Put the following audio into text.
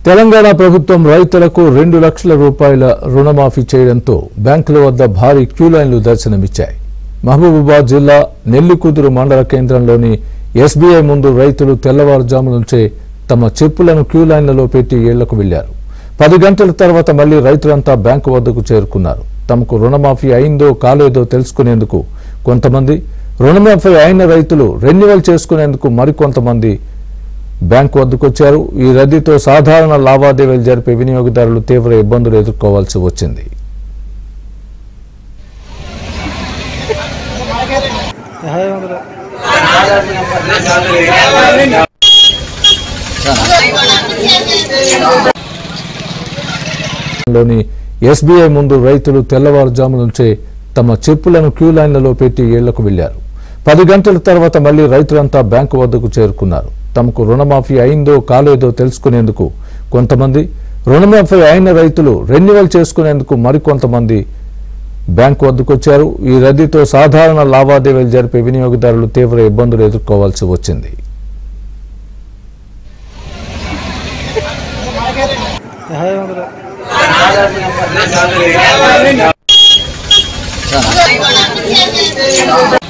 తెలంగాణ ప్రభుత్వం రైతులకు 2 లక్షల రూపాయల రుణమాఫీ చేయడంతో బ్యాంకుల వద్ద భారీ క్యూ లైన్లు దర్శనమిచ్చాయి. మహబూబాబాద్ జిల్లా నెల్లికుదురు మండల కేంద్రంలోని ఎస్బీఐ ముందు రైతులు తెల్లవారుజాము నుంచే తమ చెప్పులను క్యూ లైన్లలో పెట్టి ఇళ్లకు వెళ్లారు. 10 గంటల తర్వాత మళ్లీ రైతులంతా బ్యాంకు వద్దకు చేరుకున్నారు. తమకు రుణమాఫీ అయిందో కాలేదో తెలుసుకునేందుకు కొంతమంది, రుణమాఫీ అయిన రైతులు రెన్యువల్ చేసుకునేందుకు మరికొంతమంది బ్యాంకు వద్దకు వచ్చారు. ఈ రద్దీతో సాధారణ లావాదేవీలు జరిపే వినియోగదారులు తీవ్ర ఇబ్బందులు ఎదుర్కోవాల్సి వచ్చింది. ఎస్బీఐ ముందు రైతులు తెల్లవారుజాము నుంచే తమ చెప్పులను క్యూ లైన్లలో పెట్టి ఇళ్లకు వెళ్లారు. 10 గంటల తర్వాత మళ్లీ రైతులంతా బ్యాంకు వద్దకు చేరుకున్నారు. తమకు రుణమాఫీ అయిందో కాలేదో తెలుసుకునేందుకు కొంతమంది, రుణమాఫీ అయిన రైతులు రెన్యువల్ చేసుకునేందుకు మరికొంతమంది బ్యాంకు వద్దకు వచ్చారు. ఈ రద్దీతో సాధారణ లావాదేవీలు జరిపే వినియోగదారులు తీవ్ర ఇబ్బందులు ఎదుర్కోవాల్సి వచ్చింది. Saan?